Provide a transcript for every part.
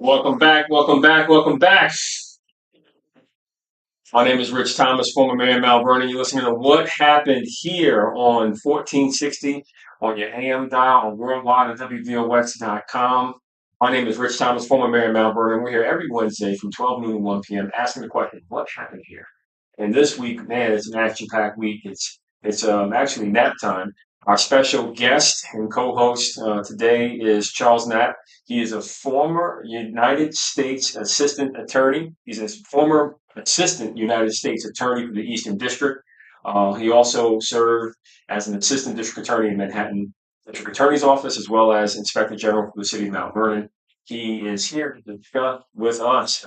Welcome back, welcome back, welcome back. My name is Rich Thomas, former mayor of Mount Vernon. You're listening to What Happened Here on 1460 on your AM dial on worldwide at WVOX.com. My name is Rich Thomas, former mayor of Mount Vernon. We're here every Wednesday from 12 noon to 1 p.m. asking the question, what happened here? And this week, man, it's an action-packed week. It's actually nap time. Our special guest and co-host today is Charles Knapp. He is a former United States Assistant Attorney. He's a former Assistant United States Attorney for the Eastern District. He also served as an Assistant District Attorney in Manhattan District Attorney's Office, as well as Inspector General for the City of Mount Vernon. He is here to discuss with us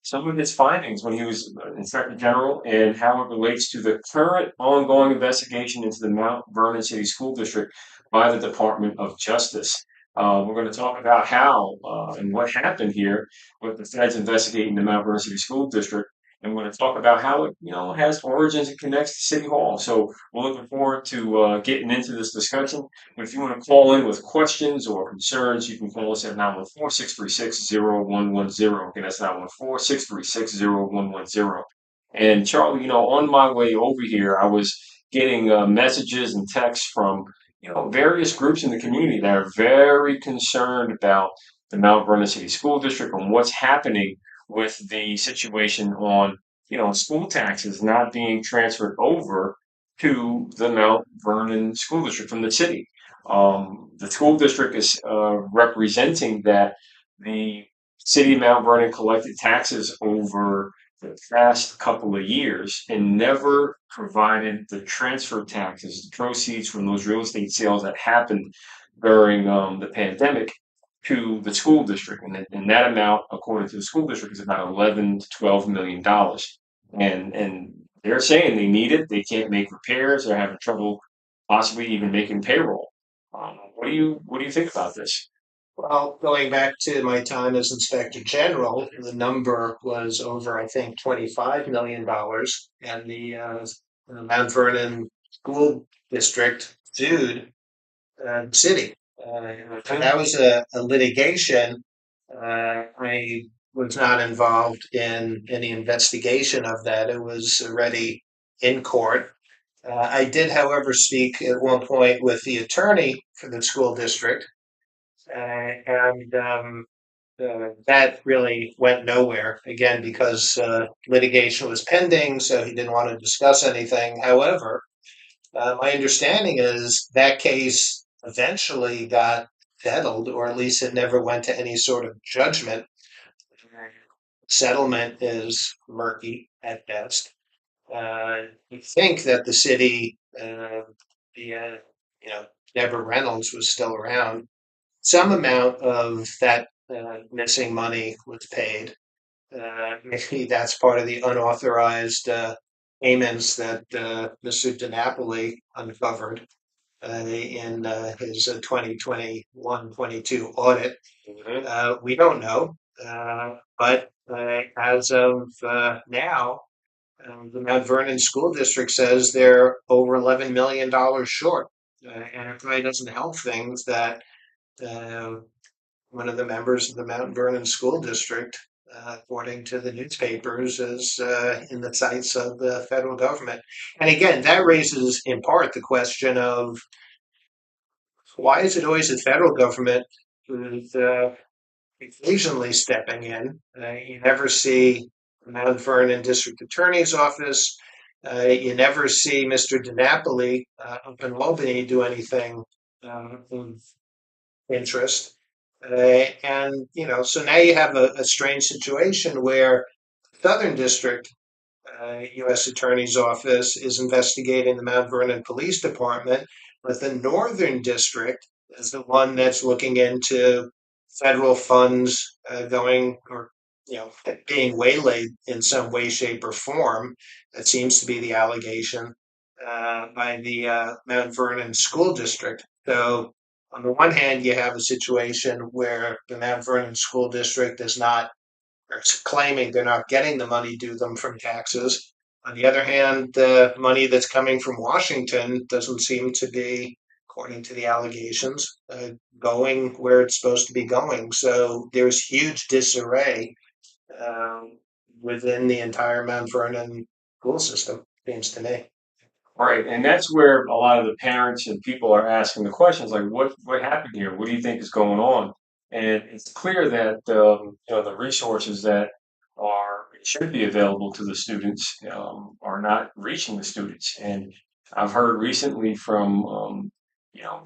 some of his findings when he was Inspector General and how it relates to the current ongoing investigation into the Mount Vernon City School District by the Department of Justice. We're going to talk about how and what happened here with the feds investigating the Mount Vernon City School District. And we're going to talk about how it, has origins and connects to City Hall. So we're looking forward to getting into this discussion. If you want to call in with questions or concerns, you can call us at 914-636-0110. Again, that's 914-636-0110. And Charlie, on my way over here, I was getting messages and texts from various groups in the community that are very concerned about the Mount Vernon City School District and what's happening with the situation on, school taxes not being transferred over to the Mount Vernon School District from the city. The school district is representing that the city of Mount Vernon collected taxes over the past couple of years and never provided the transfer taxes, the proceeds from those real estate sales that happened during the pandemic to the school district. And that amount, according to the school district, is about 11 to $12 million. And they're saying they need it. They can't make repairs. They're having trouble possibly even making payroll. What do you think about this? Well, going back to my time as Inspector General, the number was over, I think, $25 million, and the Mount Vernon School District sued the city. That was a litigation. I was not involved in any investigation of that. It was already in court. I did, however, speak at one point with the attorney for the school district, and that really went nowhere again because litigation was pending, so he didn't want to discuss anything. However, my understanding is that case eventually got settled, or at least it never went to any sort of judgment. Settlement is murky at best. You think that the city, the Deborah Reynolds was still around. Some amount of that missing money was paid. Maybe that's part of the unauthorized payments that Mr. DiNapoli uncovered in his 2021-22 audit. Mhm. We don't know, but as of now, the Mount Vernon School District says they're over $11 million short. And it probably doesn't help things that uh, one of the members of the Mount Vernon School District, according to the newspapers, is in the sights of the federal government. And again, that raises in part the question of why is it always the federal government who's occasionally stepping in? You never see the Mount Vernon District Attorney's Office. You never see Mr. DiNapoli up in Albany do anything of interest. So now you have a strange situation where Southern District U.S. Attorney's Office is investigating the Mount Vernon Police Department, but the Northern District is the one that's looking into federal funds going or being waylaid in some way, shape, or form. That seems to be the allegation by the Mount Vernon School District. So, on the one hand, you have a situation where the Mount Vernon School District is not are claiming they're not getting the money due them from taxes. On the other hand, the money that's coming from Washington doesn't seem to be according to the allegations, going where it's supposed to be going. So there's huge disarray um, within the entire Mount Vernon school system, seems to me. Right, and that's where a lot of the parents and people are asking the questions like, what happened here? What do you think is going on? And it's clear that the resources that are should be available to the students are not reaching the students. And I've heard recently from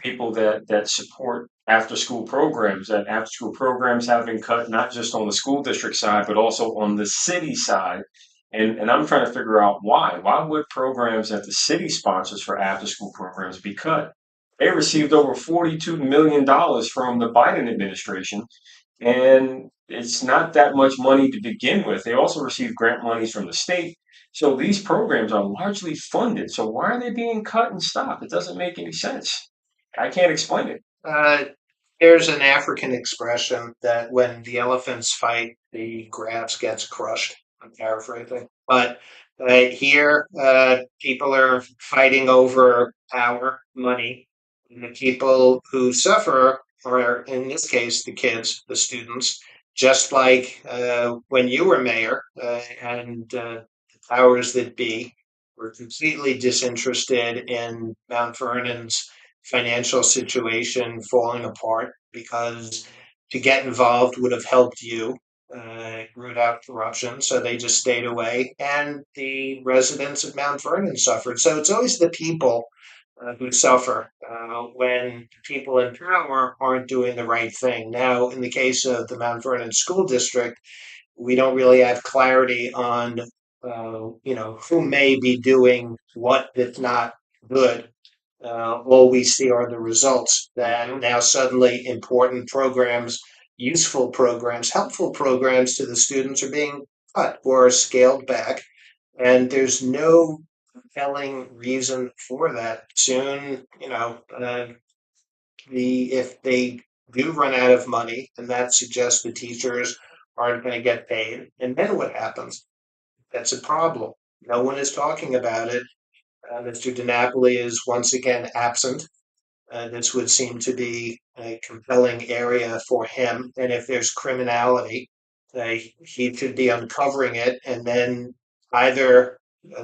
people that support after school programs that after school programs have been cut not just on the school district side but also on the city side, and I'm trying to figure out why. Why would programs that the city sponsors for after school programs be cut? They received over $42 million from the Biden administration, and it's not that much money to begin with. They also receive grant monies from the state. So these programs are largely funded. So why are they being cut and stopped? It doesn't make any sense. I can't explain it. Uh, there's an African expression that when the elephants fight, the grass gets crushed. I'm paraphrasing. But here, people are fighting over power, money. And the people who suffer are, in this case, the kids, the students, just like when you were mayor and the powers that be were completely disinterested in Mount Vernon's financial situation falling apart because to get involved would have helped you root out corruption. So they just stayed away, and the residents of Mount Vernon suffered. So it's always the people who suffer when people in power aren't doing the right thing. Now, in the case of the Mount Vernon School District, we don't really have clarity on, who may be doing what that's not good. All we see are the results that now suddenly important programs, useful programs, helpful programs to the students are being cut or scaled back. And there's no compelling reason for that. Soon, if they do run out of money, and that suggests the teachers aren't going to get paid, and then what happens? That's a problem. No one is talking about it. Mr. DiNapoli is once again absent. This would seem to be a compelling area for him. And if there's criminality, he should be uncovering it and then either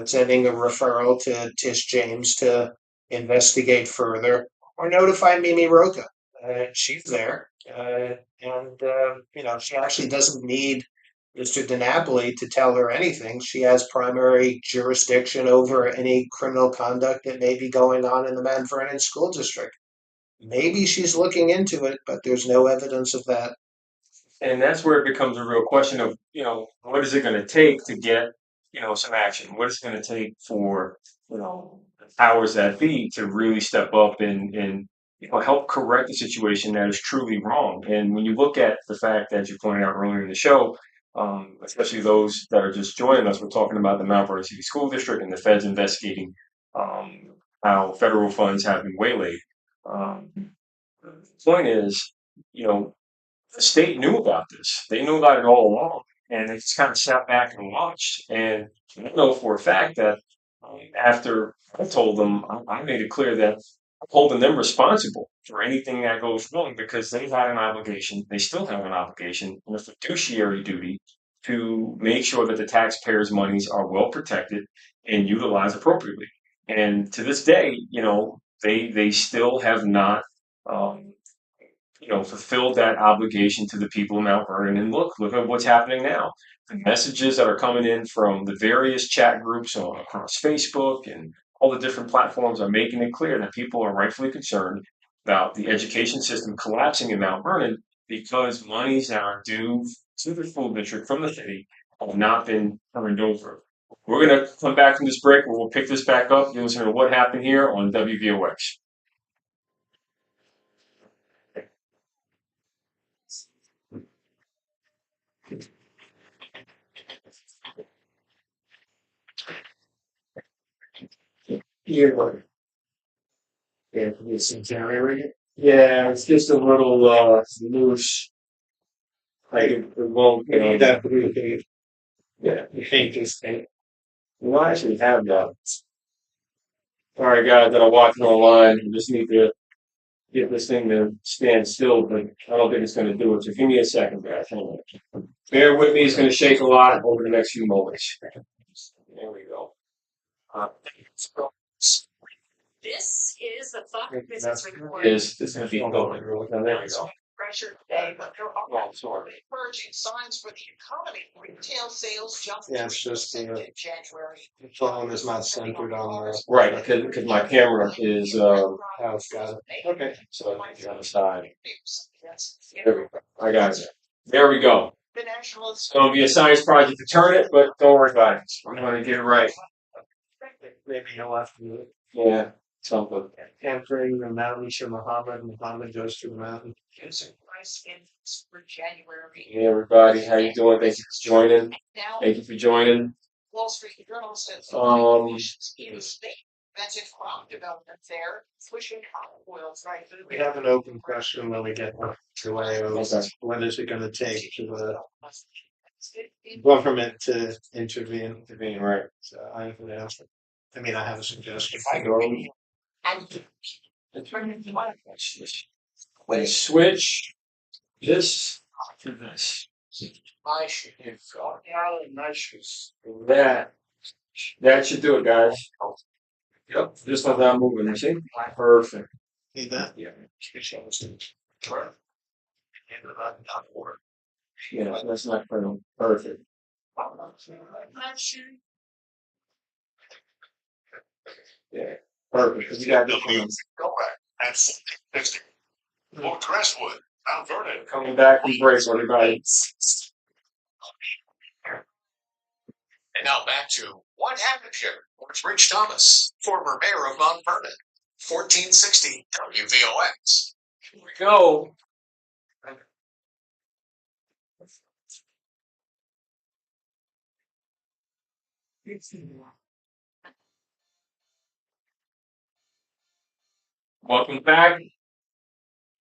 sending a referral to Tish James to investigate further or notify Mimi Roca. She's there. She actually doesn't need Mr. DiNapoli to tell her anything. She has primary jurisdiction over any criminal conduct that may be going on in the Mount Vernon School District. Maybe she's looking into it, but there's no evidence of that. And that's where it becomes a real question of, what is it going to take to get, some action? What is it going to take for, the powers that be to really step up and help correct the situation that is truly wrong? And when you look at the fact that you pointed out earlier in the show, especially those that are just joining us, we're talking about the Mount Vernon City School District and the feds investigating how federal funds have been waylaid. Um, the point is, you know, the state knew about this. They knew about it all along, and they just kind of sat back and watched. And I know for a fact that after I told them, I made it clear that I'm holding them responsible for anything that goes wrong because they had an obligation. They still have an obligation and a fiduciary duty to make sure that the taxpayers' monies are well protected and utilized appropriately. And to this day, they still have not. Um, fulfilled that obligation to the people of Mount Vernon. And look at what's happening now. The messages that are coming in from the various chat groups across Facebook and all the different platforms are making it clear that people are rightfully concerned about the education system collapsing in Mount Vernon because monies that are due to the school district from the city have not been turned over. We're going to come back from this break where we'll pick this back up. You're listening to What Happened Here on WVOX. Yeah. Yeah, it's deteriorating. Yeah, it's just a little loose. Like it won't. We need that communication. Yeah, You think this thing? we actually have that. All right, guys that are watching online, you just need to get this thing to stand still, but I don't think it's going to do it. So give me a second, guys. Hang on. Bear with me. It's going to shake a lot over the next few moments. There we go. Uh, This is the Fox Business Report. is this going to be going? There we go. Pressure today, but there are Oh, sorry. encouraging signs for the economy. Retail sales jumped Yeah, it's just in January. the phone is not centered on the. Right, because my camera is Oh, got it. okay. So it's on the side. There we go. I got it. There we go. The national It's going to be a science project to turn it, but don't worry about it. I'm going to get it right. Maybe he'll have to do it. Yeah, something. Entering the mountain to Muhammad. Muhammad goes to the mountain. price index for January. Hey everybody, how you doing? Thank you for joining. Now, Thank you for joining. Wall Street Journal says Um, in state invented crop development there, pushing olive oil prices. We have an open question when we get to Wales. Okay. What is it going to take for the government to intervene? Intervene, right? So I have an answer. I mean, I have a suggestion. We switch this to this. My shit. That should do it, guys. Yep, just let that moving, you see? Perfect. Need that? Yeah. Yeah, that's not perfect. Yeah, perfect. 'Cause you got the Or Crestwood, Mount Vernon. coming back from break, everybody. And now back to what happened here with Rich Thomas, former mayor of Mount Vernon, 1460 WVOX. Here we go. Welcome back.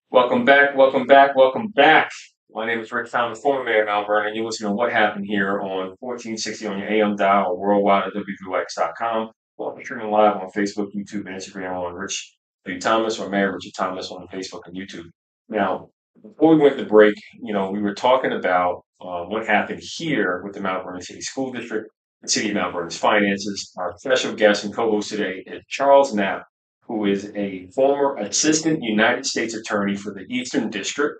Welcome back. Welcome back. Welcome back. My name is Rick Thomas, former mayor of Mount Vernon. You're listening to What Happened Here on 1460 on your AM dial or worldwide at WVOX.com. Well, we're streaming live on Facebook, YouTube, and Instagram on Rich W. Thomas or Mayor Richard Thomas on Facebook and YouTube. Now, before we went to break, we were talking about what happened here with the Mount Vernon City School District, the City of Mount Vernon's finances. Our special guest and co-host today is Charles Knapp, who is a former Assistant United States Attorney for the Eastern District,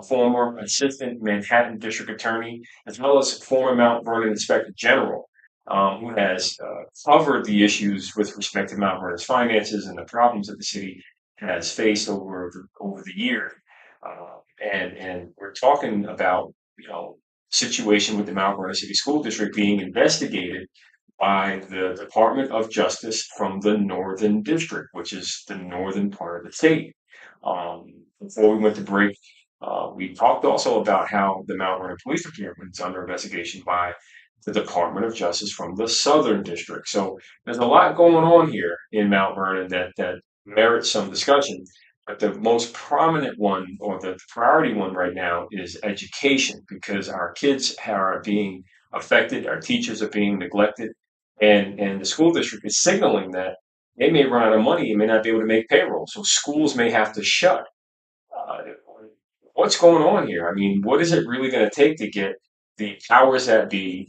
former Assistant Manhattan District Attorney, as well as former Mount Vernon Inspector General, who has covered the issues with respect to Mount Vernon's finances and the problems that the city has faced over the years. And we're talking about situation with the Mount Vernon City School District being investigated by the Department of Justice from the Northern District, which is the northern part of the state. Before we went to break, we talked also about how the Mount Vernon Police Department is under investigation by the Department of Justice from the Southern District. So there's a lot going on here in Mount Vernon that merits some discussion. But the most prominent one, or the priority one right now, is education, because our kids are being affected, our teachers are being neglected, and the school district is signaling that they may run out of money and may not be able to make payroll. So schools may have to shut. Uh, what's going on here? I mean, what is it really going to take to get the powers that be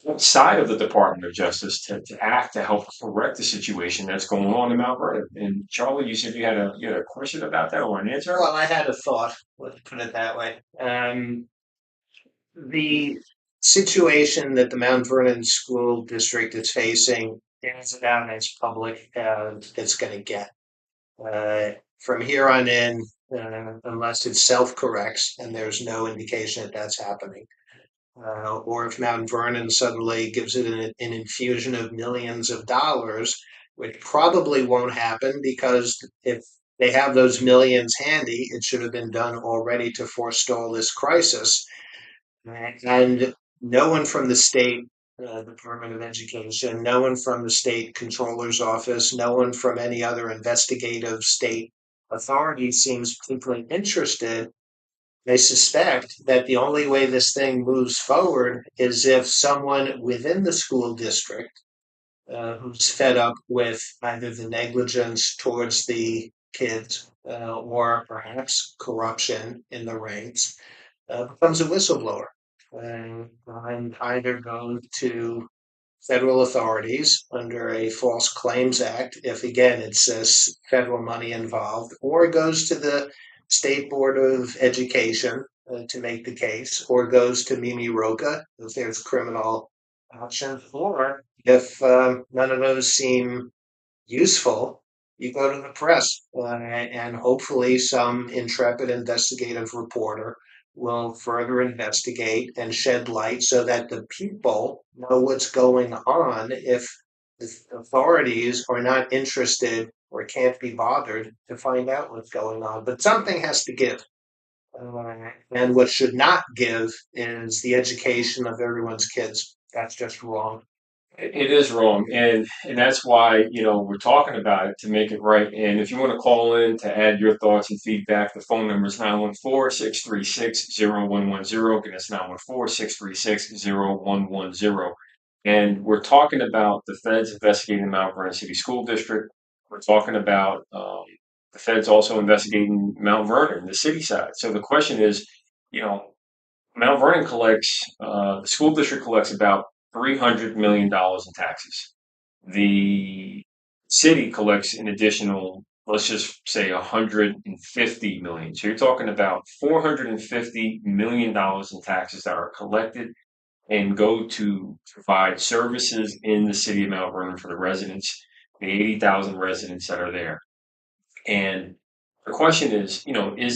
outside of the Department of Justice to act to help correct the situation that's going on in Mount Vernon? And Charlie, you said you had a question about that or an answer? Well, I had a thought. Let's put it that way. The situation that the Mount Vernon School District is facing is about as public as it's going to get. From here on in, unless it self-corrects, and there's no indication that that's happening, or if Mount Vernon suddenly gives it an infusion of millions of dollars, which probably won't happen because if they have those millions handy, it should have been done already to forestall this crisis. And no one from the state Department of Education, no one from the state controller's office, no one from any other investigative state authority seems particularly interested. They suspect that the only way this thing moves forward is if someone within the school district who's fed up with either the negligence towards the kids or perhaps corruption in the ranks becomes a whistleblower and either goes to federal authorities under a False Claims Act, if again it says federal money involved, or goes to the State Board of Education to make the case, or goes to Mimi Roca if there's criminal options, or if none of those seem useful, you go to the press, and hopefully some intrepid investigative reporter will further investigate and shed light so that the people know what's going on if the authorities are not interested or can't be bothered to find out what's going on. But something has to give. And what should not give is the education of everyone's kids. That's just wrong. It is wrong, and that's why we're talking about it to make it right. And if you want to call in to add your thoughts and feedback, the phone number is 914-636-0110. Again, it's 914-636-0110. And we're talking about the feds investigating Mount Vernon City School District. We're talking about the feds also investigating Mount Vernon, the city side. So the question is, you know, Mount Vernon collects, the school district collects about $300 million in taxes. The city collects an additional, let's just say 150 million. So you're talking about $450 million in taxes that are collected and go to provide services in the city of Mount Vernon for the residents, the 80,000 residents that are there. And the question is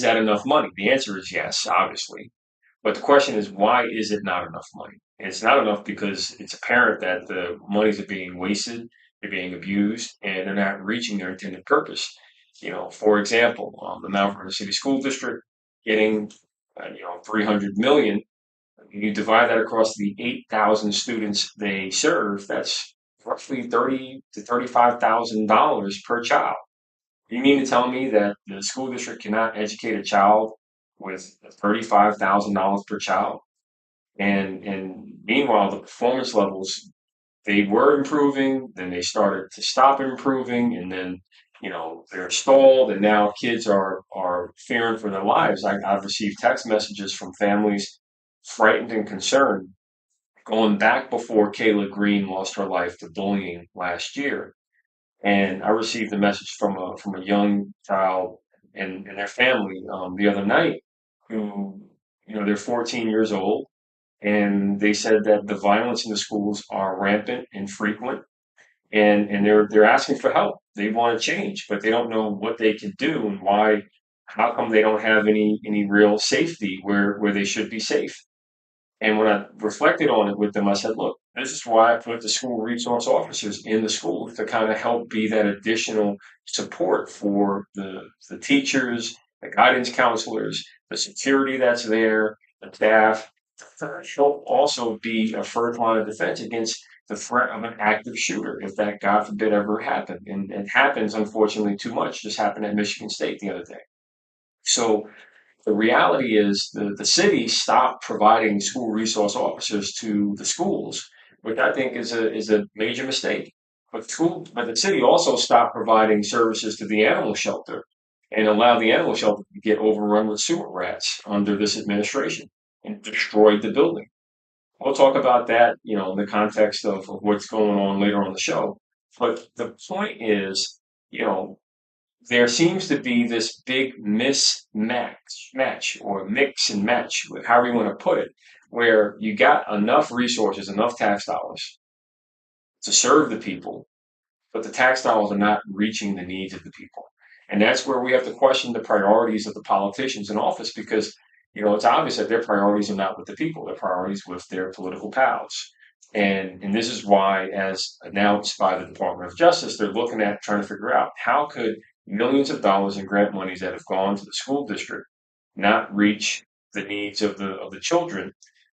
that enough money? The answer is yes, obviously. But the question is, why is it not enough money? And it's not enough because it's apparent that the monies are being wasted, they're being abused, and they're not reaching their intended purpose. For example, the Mount Vernon City School District getting, 300 million. You divide that across the 8,000 students they serve. That's roughly $30,000 to $35,000 per child. You mean to tell me that the school district cannot educate a child with $35,000 per child? And meanwhile, the performance levels, they were improving, then they started to stop improving, and then they're stalled, and now kids are fearing for their lives. I've received text messages from families frightened and concerned going back before Kayla Green lost her life to bullying last year. And I received a message from a young child and their family the other night who, they're 14 years old, and they said that the violence in the schools are rampant and frequent, and they're asking for help. They want to change, but they don't know what they can do and why. How come they don't have any real safety where they should be safe? And when I reflected on it with them, I said, look, this is why I put the school resource officers in the schools to kind of help be that additional support for the teachers, the guidance counselors, the security that's there, the staff, to help also be a first line of defense against the threat of an active shooter if that, God forbid, ever happened. And it happens, unfortunately, too much. Just happened at Michigan State the other day. So the reality is the city stopped providing school resource officers to the schools, which I think is a major mistake. But the city also stopped providing services to the animal shelter and allowed the animal shelter to get overrun with sewer rats under this administration and destroyed the building. We'll talk about that, in the context of what's going on later on the show. But the point is, you know, there seems to be this big match or mix and match, however you want to put it, where you got enough resources, enough tax dollars to serve the people, but the tax dollars are not reaching the needs of the people. And that's where we have to question the priorities of the politicians in office because, it's obvious that their priorities are not with the people, their priorities with their political pals. And this is why, as announced by the Department of Justice, they're looking at trying to figure out how could millions of dollars in grant monies that have gone to the school district not reach the needs of the children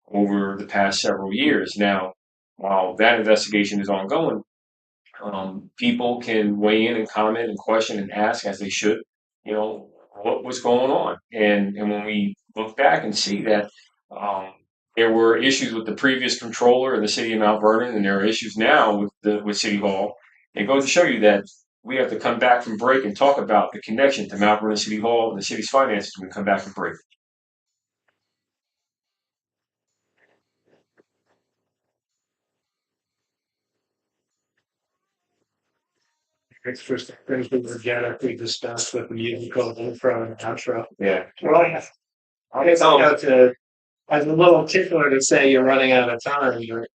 over the past several years. Now, while that investigation is ongoing, people can weigh in and comment and question and ask as they should, what was going on. And when we look back and see that um, there were issues with the previous controller in the city of Mount Vernon, and there are issues now with City Hall, it goes to show you that We have to come back from break and talk about the connection to Mount Vernon City Hall and the city's finances when we come back from break. Extra things we forget we discussed with the musical intro and outro. Yeah. Well, yeah. I guess I'll go to, as a little tickler to say you're running out of time, but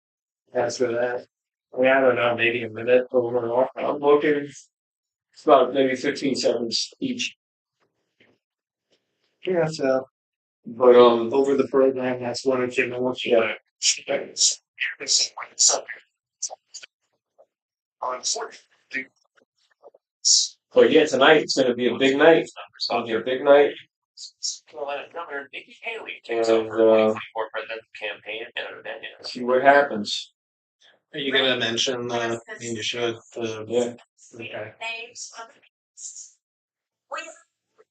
after that, I mean, I don't know, maybe a minute overall. I'm looking. It's about maybe 15 seconds each. Yeah, so But over the program, that's one or two minutes. yeah. But yeah, tonight it's going to be a big night. It's going to be a big night. And see what happens. Are you gonna mention? I mean, you should. Yeah. Okay.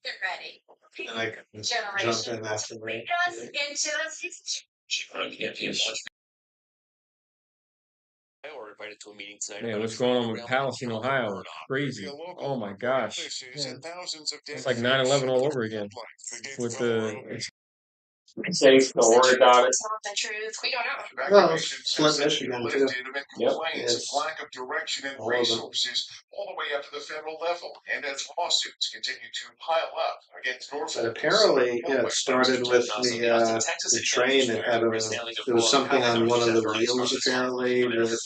Get ready. And I can jump in after that. Or invited to a meeting tonight. Man, what's going on with Palestine, Ohio? Crazy. Oh my gosh. It's like 9/11 all over again. With the safe, don't worry about it. It's not the truth. We don't know. Well, it's Flint, Michigan too. Yep. It's lack of direction and all of them. resources all the way up to the federal level, and as lawsuits continue to pile up against But Norfolk. apparently, yeah, it started with the train. It had there was something on one of the rails apparently that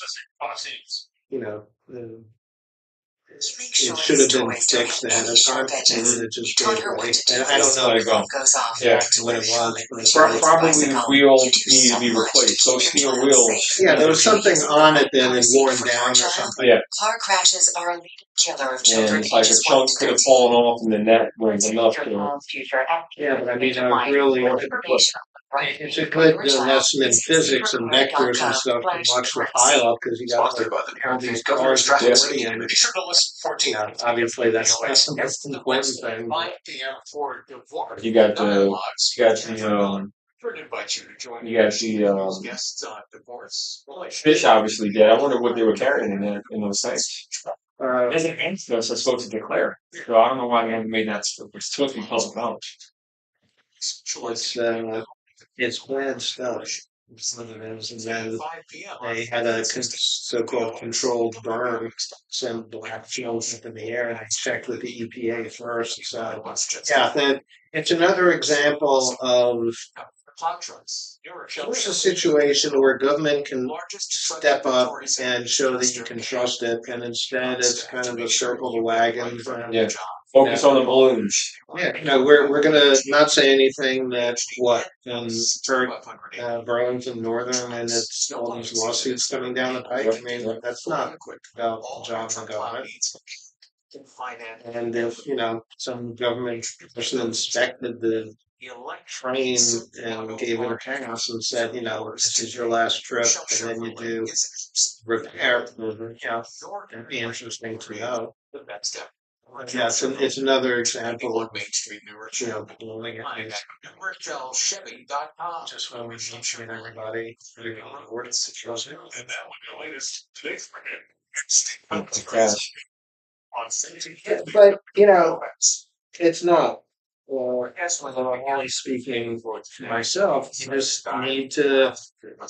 Make it sure should this have been toys don't fixed hit ahead any of time, sharp edges. and it just You taught gave her way. what to do And when I the don't know Let it go. bomb goes off. Yeah. To when wear it the was, helmet but before it's Probably the bicycle. wheel You do needed to so be much replaced. to Those keep your steel child wheels. safe. yeah, there was something on it that Car had seat worn for down or Georgia. something. Yeah. Car crashes are a leading killer of And children it's like a ages 1 chunk to could have 13. fallen off in the net was enough Your to. phone's future Yeah, but I mean, Life. really, Information on the right it's a for good your child lesson in is physics and vectors and stuff to watch the pileup because you got Sponsored by the all these Governor's cars Traffic reporting Safety. and Be sure to listen 14 yeah, obviously that's the most important thing. 5 p.m. for divorce. You got the Dialogues. you got the We'd invite you to join you got the guests on divorce. fish obviously dead. I wonder what they were carrying in those tanks. Uh, They're supposed to declare. So I don't know why they haven't made that. It's supposed to be public knowledge. it's bad stuff. It's what it is. And then they had a so-called controlled burn, sent black fuels up in the air, and I checked with the EPA first. So yeah, that it's another example of here's a situation where government can step up and show that you can trust it, and instead it's kind of a circle the wagons. And, Yeah. Focus on the balloons. yeah, we're gonna not say anything that what hurt Burlington Northern and it's all these lawsuits coming down the pike. I mean, that's not about the job of the government. And if some government person inspected the train and gave it a pass and said, this is your last trip, and then you do repair, that'd be interesting to know. Yeah, it's another example of blowing it. Just when we mention everybody, word situation. And that was the latest today for him. Cash. But it's not. Only speaking for myself, you just need to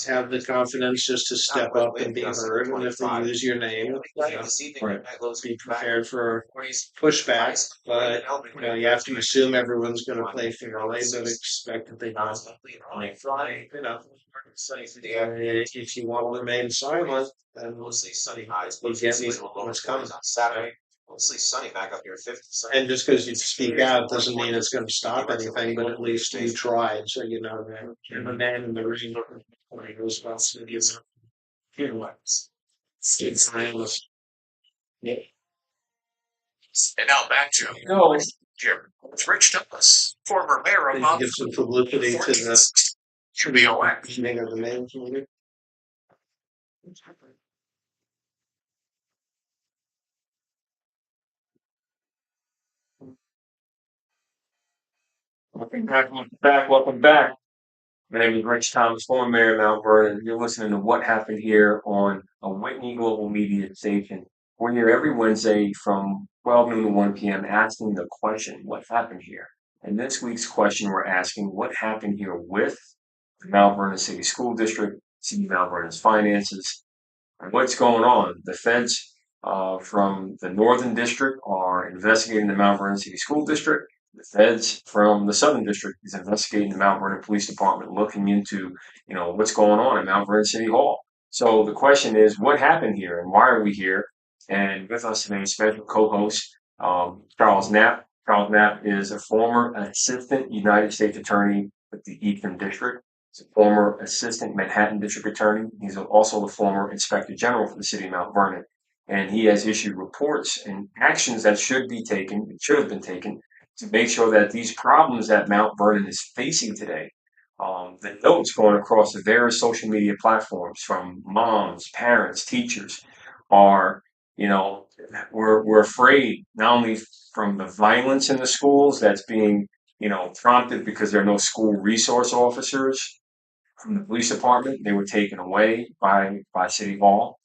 have the confidence just to step up and be heard. And if they use your name, be prepared for pushback. But you have to assume everyone's going to play fairly, but expect that they don't. If you want to remain silent, then you get what's coming. Mostly sunny back up here, 50. And just because you speak out doesn't mean it's going to stop anything, but at least you tried, so you know that you're the man in the ring. And now back to here. It's Rich Douglas, former mayor of Mount Give some publicity to the VOX. meeting of the names. Welcome back. My name is Rich Thomas, former mayor of Mount Vernon. You're listening to What Happened Here on a Whitney Global Media station. We're here every Wednesday from 12 noon to 1 p.m. asking the question, what happened here? And this week's question, we're asking what happened here with the Mount Vernon City School District, City of Mount Vernon's finances, and what's going on. The feds from the Northern District are investigating the Mount Vernon City School District. The feds from the Southern District is investigating the Mount Vernon Police Department, looking into, what's going on at Mount Vernon City Hall. So the question is, what happened here and why are we here? And with us today, special co-host Charles Knapp. Charles Knapp is a former assistant United States attorney with the Eastern District. He's a former assistant Manhattan District Attorney. He's also the former Inspector General for the city of Mount Vernon. And he has issued reports and actions that should have been taken to make sure that these problems that Mount Vernon is facing today, the notes going across the various social media platforms from moms, parents, teachers are, we're afraid not only from the violence in the schools that's being, prompted because there are no school resource officers from the police department. They were taken away by City Hall.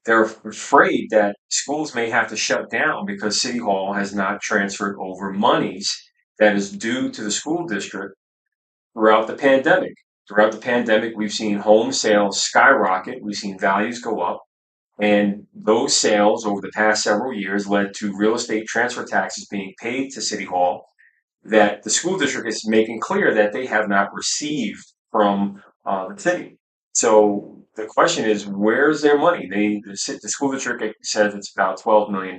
They're afraid that schools may have to shut down because City Hall has not transferred over monies that is due to the school district throughout the pandemic. Throughout the pandemic, we've seen home sales skyrocket. We've seen values go up. And those sales over the past several years led to real estate transfer taxes being paid to City Hall that the school district is making clear that they have not received from the city. So the question is, where's their money? The school district says it's about $12 million.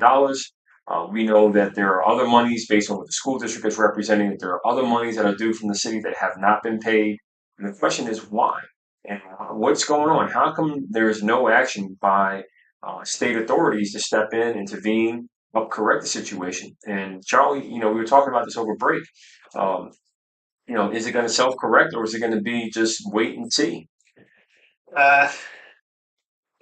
We know that there are other monies based on what the school district is representing, that there are other monies that are due from the city that have not been paid. And the question is why? And what's going on? How come there is no action by state authorities to step in, intervene, help correct the situation? And Charlie, we were talking about this over break. Um, is it going to self-correct or is it going to be just wait and see? Uh,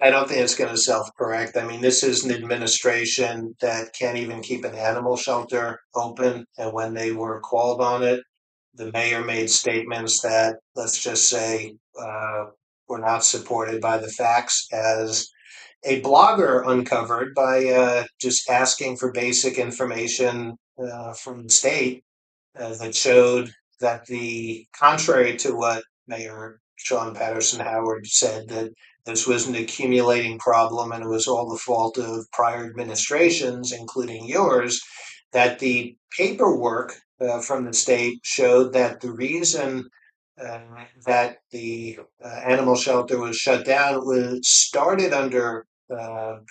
I don't think it's going to self-correct. I mean, this is an administration that can't even keep an animal shelter open. And when they were called on it, the mayor made statements that, let's just say, were not supported by the facts, as a blogger uncovered by just asking for basic information from the state that showed that the contrary to what Mayor Sean Patterson Howard said, that this was an accumulating problem and it was all the fault of prior administrations, including yours, that the paperwork from the state showed that the reason uh, that the animal shelter was shut down was started under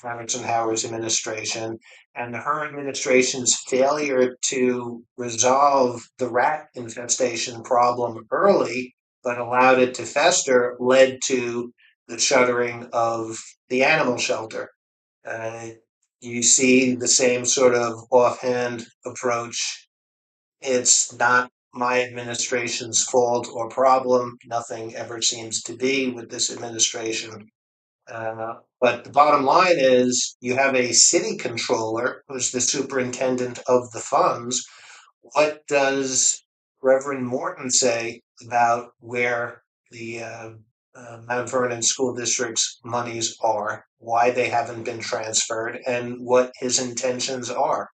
Patterson Howard's administration, and her administration's failure to resolve the rat infestation problem early, but allowed it to fester, led to the shuttering of the animal shelter. Uh, you see the same sort of offhand approach. It's not my administration's fault or problem. Nothing ever seems to be with this administration. But the bottom line is you have a city controller who's the superintendent of the funds. What does Reverend Morton say about where the Mount Vernon School District's monies are, why they haven't been transferred, and what his intentions are?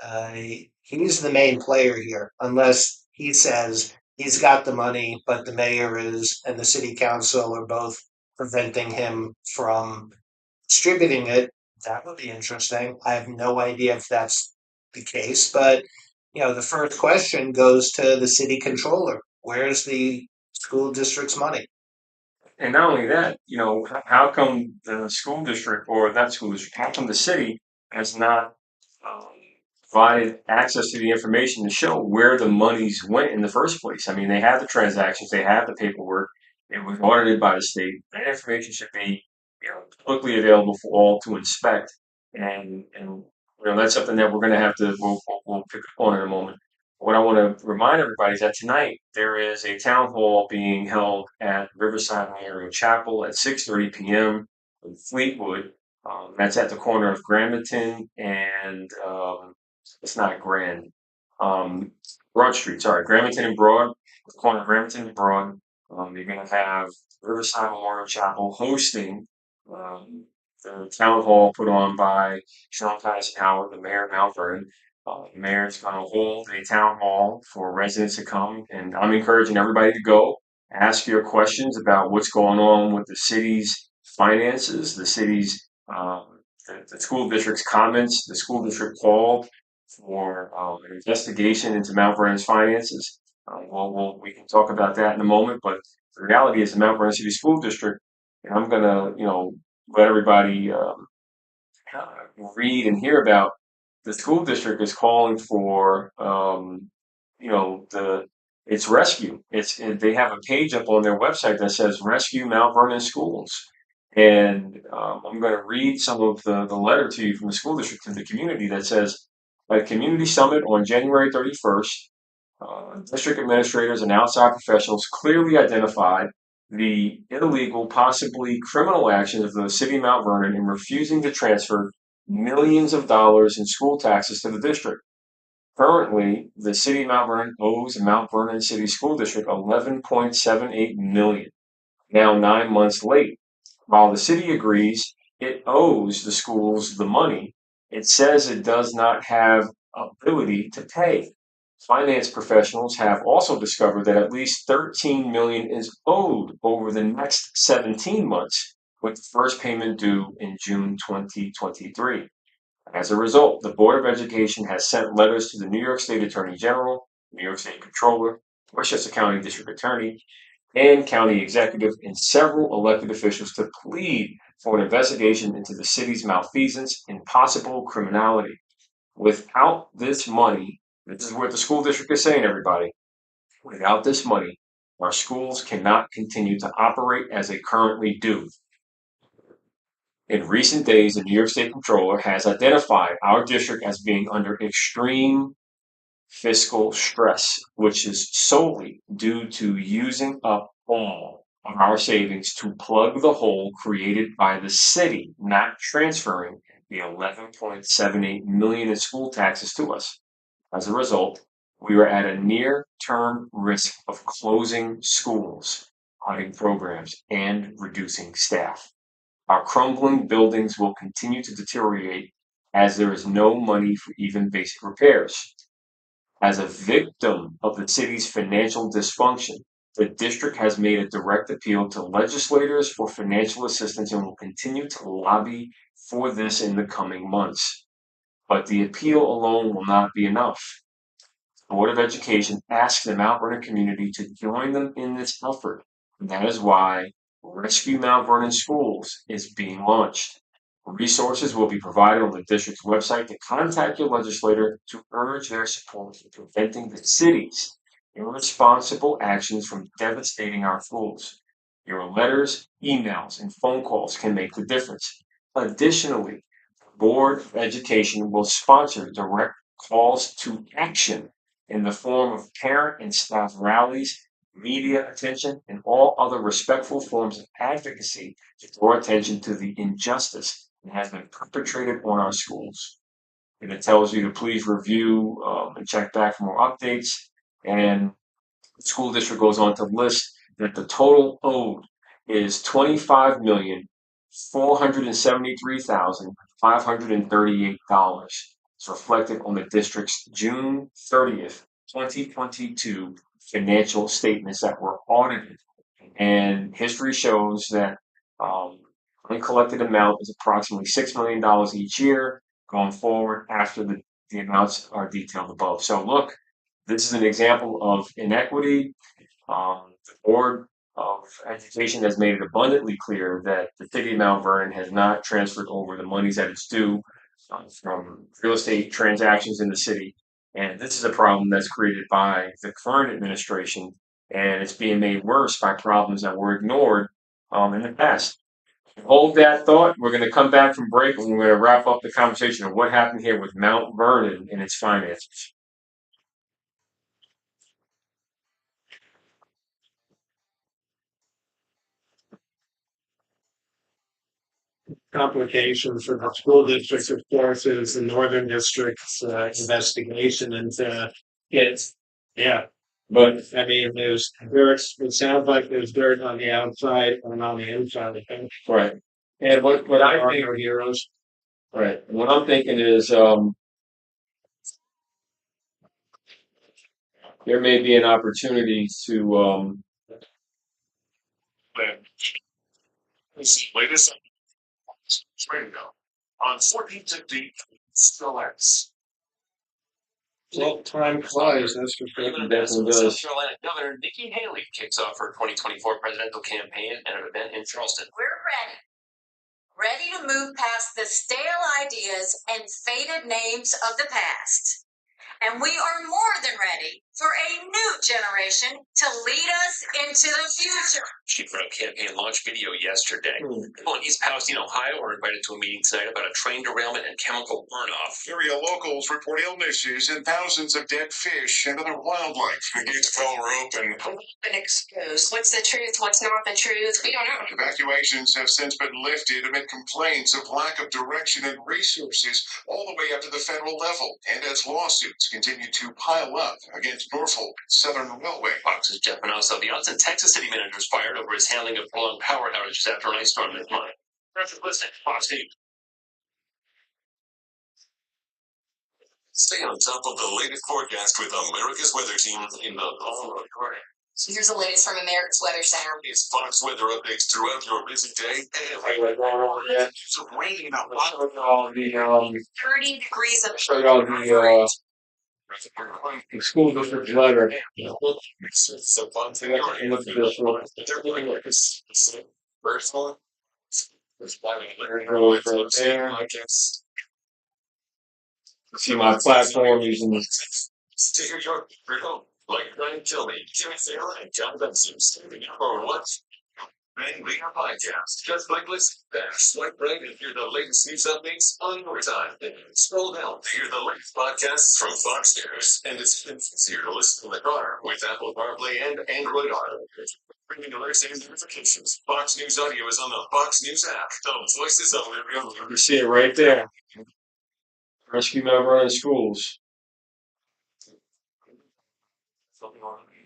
Uh, he's the main player here, unless he says he's got the money, but the mayor is and the city council are both preventing him from distributing it. That would be interesting. I have no idea if that's the case, but the first question goes to the city controller. Where's the school district's money? And not only that, how come the school district or that school district, how come the city has not um, provided access to the information to show where the monies went in the first place? I mean, they have the transactions, they have the paperwork. It was audited by the state. That information should be, publicly available for all to inspect. And that's something that we're going to have to we'll pick up on in a moment. What I want to remind everybody is that tonight there is a town hall being held at Riverside Memorial Chapel at 6:30 p.m. in Fleetwood. That's at the corner of Gramerton and it's not Grand. Broad Street, sorry, Gramerton and Broad, the corner of Gramerton and Broad. You're going to have Riverside Memorial Chapel hosting um, the town hall put on by Sean Eisenhower, the mayor of Mount Vernon. The mayor's going to hold a town hall for residents to come, and I'm encouraging everybody to go ask your questions about what's going on with the city's finances, the city's the school district's comments. The school district called for an investigation into Mount Vernon's finances. We can talk about that in a moment, but the reality is the Mount Vernon City School District, and I'm gonna, let everybody uh, read and hear about. The school district is calling for, the it's rescue. They have a page up on their website that says Rescue Mount Vernon Schools, and I'm going to read some of the letter to you from the school district to the community that says, at a community summit on January 31st, district administrators and outside professionals clearly identified the illegal, possibly criminal actions of the city of Mount Vernon in refusing to transfer millions of dollars in school taxes to the district. Currently, the city of Mount Vernon owes the Mount Vernon City School District 11.78 million, now 9 months late. While the city agrees it owes the schools the money, it says it does not have ability to pay. Finance professionals have also discovered that at least 13 million is owed over the next 17 months, with the first payment due in June 2023. As a result, the Board of Education has sent letters to the New York State Attorney General, New York State Controller, Westchester County District Attorney, and County Executive and several elected officials to plead for an investigation into the city's malfeasance and possible criminality. Without this money, this is what the school district is saying, everybody. Without this money, our schools cannot continue to operate as they currently do. In recent days, the New York State Controller has identified our district as being under extreme fiscal stress, which is solely due to using up all of our savings to plug the hole created by the city not transferring the 11.78 million in school taxes to us. As a result, we are at a near-term risk of closing schools, cutting programs, and reducing staff. Our crumbling buildings will continue to deteriorate as there is no money for even basic repairs. As a victim of the city's financial dysfunction, the district has made a direct appeal to legislators for financial assistance and will continue to lobby for this in the coming months. But the appeal alone will not be enough. The Board of Education asks the Mount Vernon community to join them in this effort, and that is why Rescue Mount Vernon Schools is being launched. Resources will be provided on the district's website to contact your legislator to urge their support in preventing the city's irresponsible actions from devastating our schools. Your letters, emails, and phone calls can make the difference. Additionally, the Board of Education will sponsor direct calls to action in the form of parent and staff rallies, media attention, and all other respectful forms of advocacy to draw attention to the injustice that has been perpetrated on our schools. And it tells you to please review and check back for more updates. And the school district goes on to list that the total owed is $25,473,538. It's reflected on the district's June 30th, 2022 financial statements that were audited. And history shows that uncollected amount is approximately $6 million each year going forward after the amounts are detailed above. So look, this is an example of inequity. The Board of Education has made it abundantly clear that the city of Mount Vernon has not transferred over the monies that it's due from real estate transactions in the city. And this is a problem that's created by the current administration, and it's being made worse by problems that were ignored in the past. Hold that thought. We're going to come back from break and we're going to wrap up the conversation of what happened here with Mount Vernon and its finances. Complications for the school district, of course, is the Northern District's investigation into kids. Yeah, But I mean, there's dirt. It sounds like there's dirt on the outside and on the inside. I think. right. And what There I are think, no heroes. right, what I'm thinking is there may be an opportunity to Latest radio on 1460 Still Well, time flies, that's for sure. it definitely South does. Carolina Governor Nikki Haley kicks off her 2024 presidential campaign at an event in Charleston. We're ready to move past the stale ideas and faded names of the past. And we are more than ready for a new generation to lead us into the future. She put out a campaign launch video yesterday. People in East Palestine, Ohio are invited to a meeting tonight about a train derailment and chemical burn-off. Area locals report illnesses and thousands of dead fish and other wildlife. The gates of hell were open. We've been exposed. What's the truth? What's not the truth? We don't know. Evacuations have since been lifted amid complaints of lack of direction and resources all the way up to the federal level, and as lawsuits continue to pile up against Norfolk Southern Railway. Fox's Jeff Manasseh, the Austin, Texas city manager, is fired over his handling of prolonged power outages after an ice storm this month. Thanks for listening. Fox News. Stay on top of the latest forecast with America's Weather Team in the All Recording. So here's the latest from America's Weather Center. It's Fox weather updates throughout your busy day. Like going over that. It's raining out I'll show you all the 30 degrees of show you all the school district letter. It's a fun thing. And look at this one. First one. Right there. See my platform using this. Stick your home. Like Brian Kilby, Jimmy Saylor, and John Benson, standing for what? Bang Leader Podcast. Just like listen back, swipe right and hear the latest news updates on your time. Then scroll down to hear the latest podcasts from Fox News. And it's easier to listen in the car with Apple CarPlay and Android Auto. Bringing alerts and notifications. Fox News Audio is on the Fox News app. The voices of everyone. You see it right there. Rescue Mount Vernon Schools.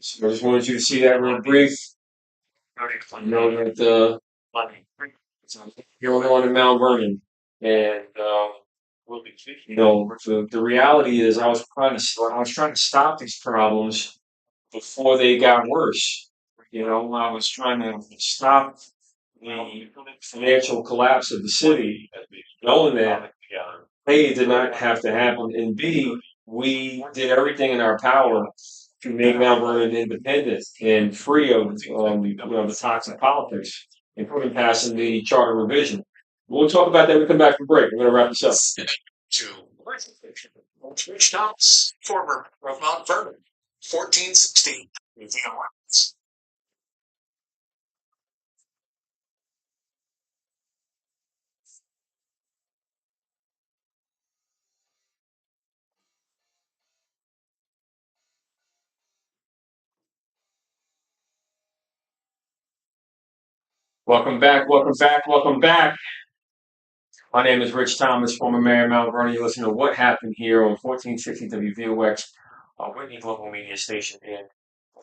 So I just wanted you to see that real brief. You know that going on in Mount Vernon, and you know the reality is I was trying to stop these problems before they got worse. You know, I was trying to stop the financial collapse of the city, knowing that A, it did not have to happen, and B, we did everything in our power to make Mount Vernon independent and free of the toxic politics, including passing the charter revision. We'll talk about that when we come back from break. We're going to wrap this up. To Rich Thomas, former of Mount Vernon, 1460 VOX. Welcome back, welcome back, welcome back. My name is Rich Thomas, former mayor of Mount Vernon. You're listening to What Happened Here on 1460 WVOX, Whitney local media station. And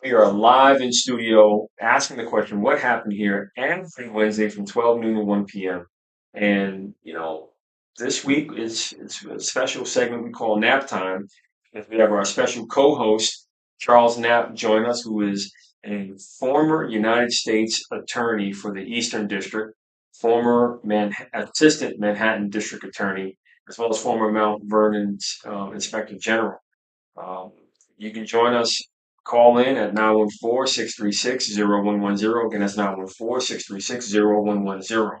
we are live in studio asking the question, what happened here? Every Wednesday from 12 noon to 1 p.m. And, you know, this week it's a special segment we call Nap Time. Because we have our special co-host, Charles Knapp, join us, who is a former United States attorney for the Eastern District, former assistant Manhattan District Attorney, as well as former Mount Vernon's Inspector General. Um, you can join us. Call in at 914-636-0110. Again, that's 914-636-0110.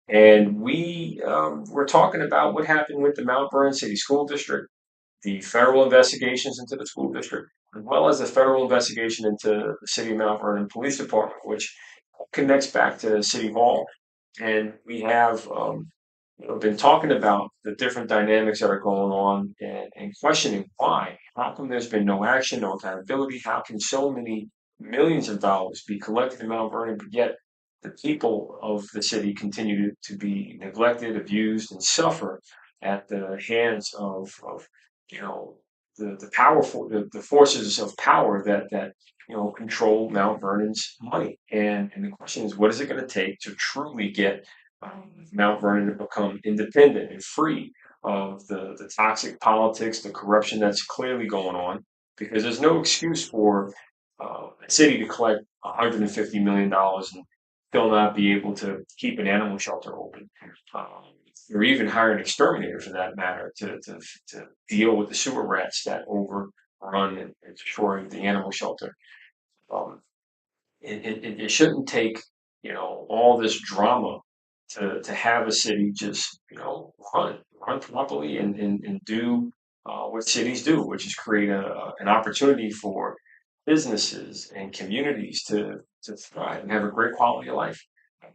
And we're talking about what happened with the Mount Vernon City School District, the federal investigations into the school district, as well as the federal investigation into the City of Mount Vernon Police Department, which connects back to City Hall. And we have been talking about the different dynamics that are going on and questioning why. How come there's been no action, no accountability? How can so many millions of dollars be collected in Mount Vernon, but yet the people of the city continue to be neglected, abused, and suffer at the hands of the powerful the forces of power that control Mount Vernon's money. And the question is, what is it going to take to truly get Mount Vernon to become independent and free of the toxic politics, the corruption that's clearly going on, because there's no excuse for a city to collect $150 million and still not be able to keep an animal shelter open, um, or even hire an exterminator for that matter to deal with the sewer rats that overrun and destroy the animal shelter. Um, it shouldn't take, all this drama to have a city just, run properly and do what cities do, which is create an opportunity for businesses and communities to thrive and have a great quality of life.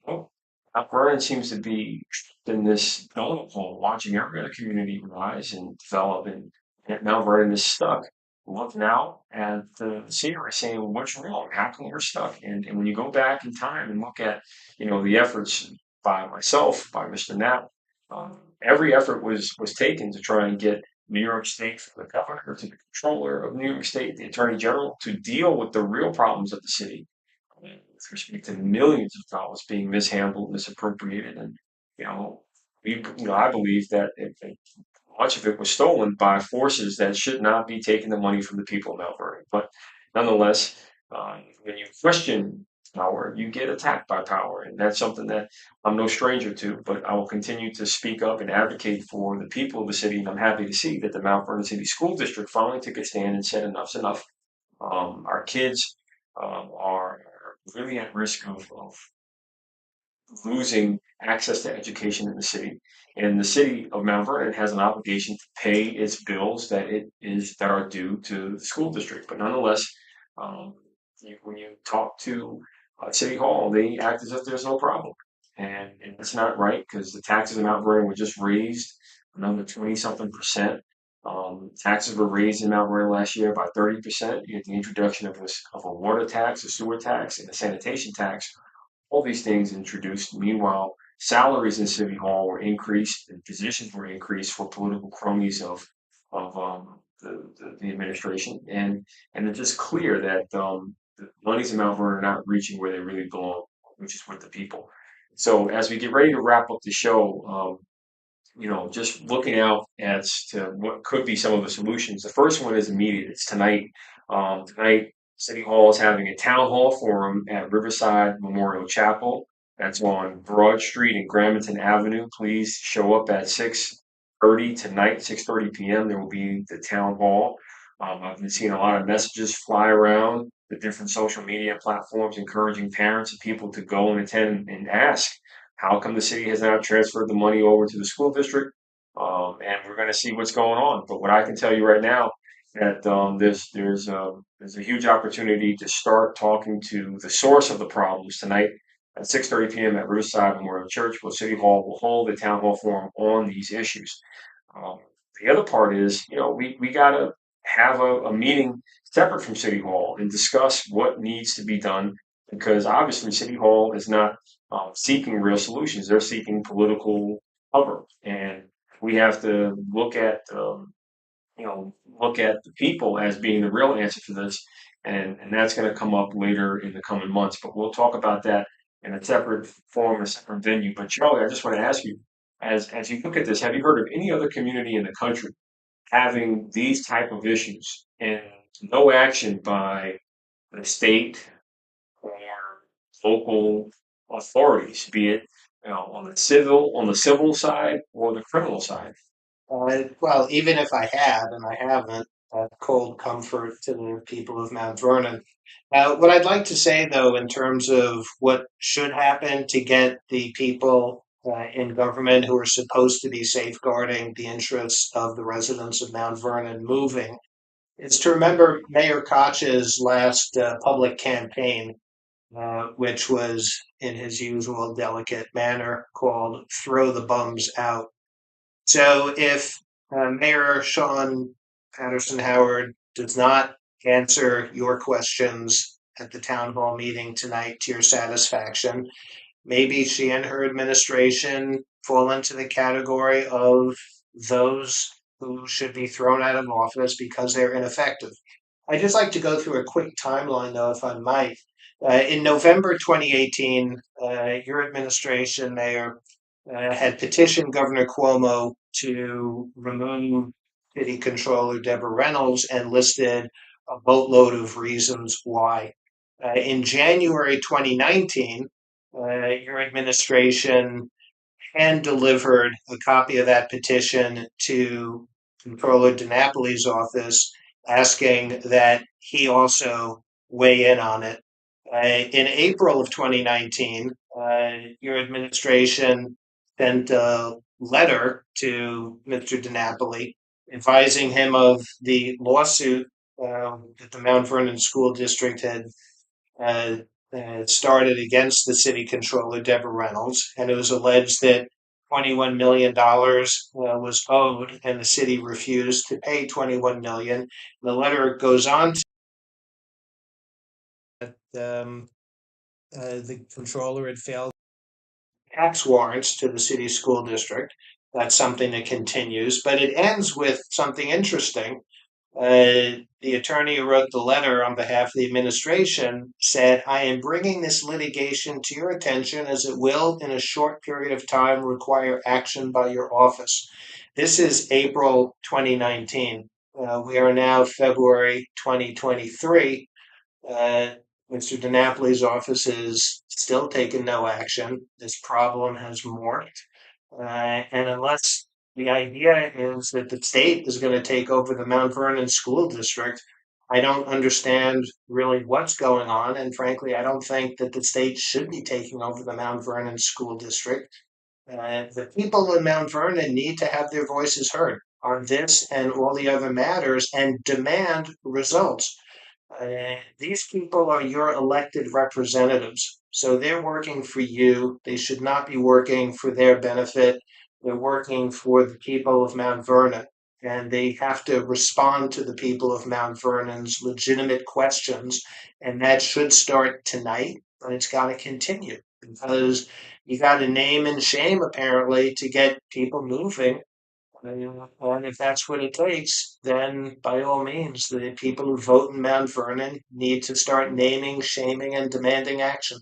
Well, Mount Vernon seems to be in this development hole, watching every other community rise and develop, and Mount Vernon is stuck. Look now at the scenery, saying, well, "What's wrong? How come we're stuck?" And when you go back in time and look at, the efforts by myself, by Mr. Knapp, every effort was taken to try and get New York State, from the governor to the controller of New York State, the attorney general, to deal with the real problems of the city with respect to millions of dollars being mishandled, misappropriated, and you know, I believe that much of it was stolen by forces that should not be taking the money from the people of Mount Vernon. But nonetheless, when you question power, you get attacked by power, and that's something that I'm no stranger to. But I will continue to speak up and advocate for the people of the city, and I'm happy to see that the Mount Vernon City School District finally took a stand and said enough's enough. Our kids are really at risk of losing access to education in the city. And the city of Mount Vernon has an obligation to pay its bills that are due to the school district. But nonetheless, um, when you talk to City Hall, they act as if there's no problem. And that's not right, because the taxes in Mount Vernon were just raised another 20 something percent. Taxes were raised in Mount Vernon last year by 30%. You had the introduction of a water tax, a sewer tax, and a sanitation tax, all these things introduced. Meanwhile, salaries in City Hall were increased and positions were increased for political cronies of the administration. And it's just clear that the monies in Mount Vernon are not reaching where they really belong, which is with the people. So as we get ready to wrap up the show, just looking out as to what could be some of the solutions. The first one is immediate. It's tonight. Tonight, City Hall is having a town hall forum at Riverside Memorial Chapel. That's on Broad Street and Gramerton Avenue. Please show up at 6:30 tonight, 6:30 p.m. There will be the town hall. I've been seeing a lot of messages fly around the different social media platforms encouraging parents and people to go and attend and ask how come the city has not transferred the money over to the school district? And we're going to see what's going on. But what I can tell you right now that there's a huge opportunity to start talking to the source of the problems tonight at 6:30 p.m. at Riverside Memorial Church, where City Hall will hold a town hall forum on these issues. Um, the other part is, we got to have a meeting separate from City Hall and discuss what needs to be done, because obviously City Hall is not seeking real solutions. They're seeking political cover. And we have to look at the people as being the real answer to this. And that's going to come up later in the coming months. But we'll talk about that in a separate forum, a separate venue. But Charlie, I just want to ask you, as you look at this, have you heard of any other community in the country having these type of issues and no action by the state or local authorities, be it on the civil side or the criminal side? Well, even if I had, and I haven't, cold comfort to the people of Mount Vernon. What I'd like to say, though, in terms of what should happen to get the people in government who are supposed to be safeguarding the interests of the residents of Mount Vernon moving, is to remember Mayor Koch's last public campaign, which was in his usual delicate manner called Throw the Bums Out. So if Mayor Sean Patterson Howard does not answer your questions at the town hall meeting tonight to your satisfaction, maybe she and her administration fall into the category of those who should be thrown out of office because they're ineffective. I'd just like to go through a quick timeline, though, if I might. In November 2018, your administration, Mayor, had petitioned Governor Cuomo to remove city controller Deborah Reynolds and listed a boatload of reasons why. In January 2019, your administration hand delivered a copy of that petition to Controller DiNapoli's office, asking that he also weigh in on it. In April of 2019, your administration sent a letter to Mr. DiNapoli advising him of the lawsuit that the Mount Vernon School District had uh, started against the city controller, Deborah Reynolds, and it was alleged that $21 million was owed, and the city refused to pay $21 million. The letter goes on to the controller had failed tax warrants to the city school district. That's something that continues, but it ends with something interesting. The attorney who wrote the letter on behalf of the administration said, I am bringing this litigation to your attention as it will, in a short period of time, require action by your office. This is April 2019. We are now February 2023. Mr. DiNapoli's office is still taking no action. This problem has morphed. And unless the idea is that the state is going to take over the Mount Vernon School District, I don't understand really what's going on. And frankly, I don't think that the state should be taking over the Mount Vernon School District. The people in Mount Vernon need to have their voices heard on this and all the other matters and demand results. These people are your elected representatives. So they're working for you. They should not be working for their benefit. They're working for the people of Mount Vernon. And they have to respond to the people of Mount Vernon's legitimate questions. And that should start tonight, but it's got to continue because you got to name and shame, apparently, to get people moving. And if that's what it takes, then by all means, the people who vote in Mount Vernon need to start naming, shaming, and demanding action.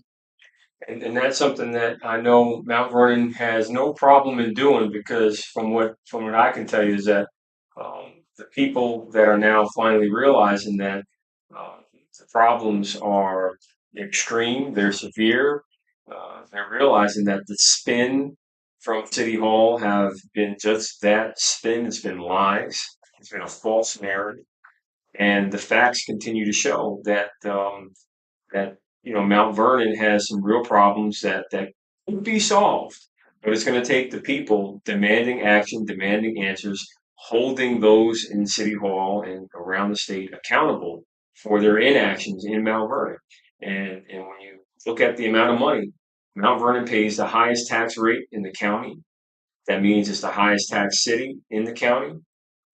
And that's something that I know Mount Vernon has no problem in doing because from what I can tell you is that the people that are now finally realizing that the problems are extreme, they're severe, they're realizing that the spin from City Hall have been just that spin. It's been lies. It's been a false narrative, and the facts continue to show that Mount Vernon has some real problems that could be solved, but it's going to take the people demanding action, demanding answers, holding those in City Hall and around the state accountable for their inactions in Mount Vernon. And when you look at the amount of money, Mount Vernon pays the highest tax rate in the county. That means it's the highest tax city in the county,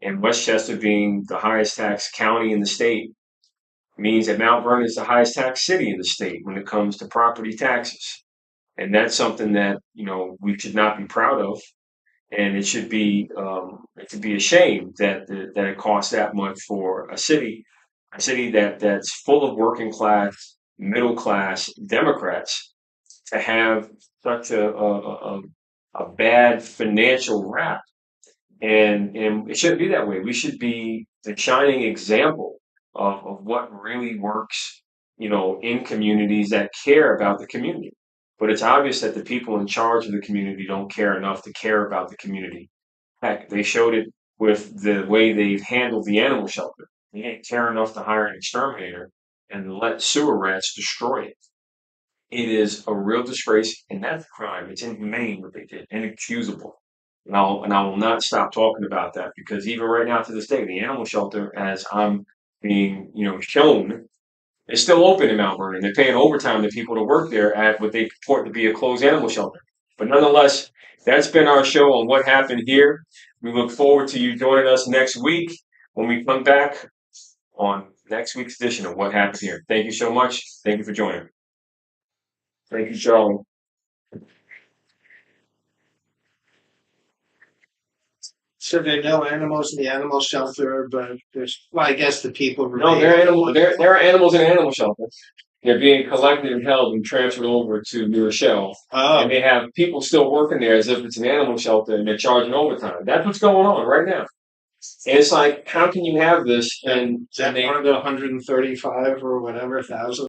and Westchester being the highest tax county in the state means that Mount Vernon is the highest tax city in the state when it comes to property taxes. And that's something that, we should not be proud of. And it should be a shame that it costs that much for a city that's full of working class, middle class Democrats to have such a bad financial rap. And it shouldn't be that way. We should be the shining example of what really works, in communities that care about the community. But it's obvious that the people in charge of the community don't care enough to care about the community. Heck, they showed it with the way they've handled the animal shelter. They didn't care enough to hire an exterminator and let sewer rats destroy it. It is a real disgrace, and that's a crime. It's inhumane what they did, inexcusable. And I will not stop talking about that because even right now to this day, the animal shelter, as I'm being, shown, is still open in Mount Vernon. They're paying overtime to people to work there at what they purport to be a closed animal shelter. But nonetheless, that's been our show on what happened here. We look forward to you joining us next week when we come back on next week's edition of What Happened Here. Thank you so much. Thank you for joining. Thank you, Charlie. So there are no animals in the animal shelter, but there's, well, I guess the people No, remain. there are animals in animal shelters. They're being collected and held and transferred over to New Rochelle. Oh, And they have people still working there as if it's an animal shelter and they're charging overtime. That's what's going on right now. And it's like, how can you have this? And is that they part of the 135 or whatever thousand?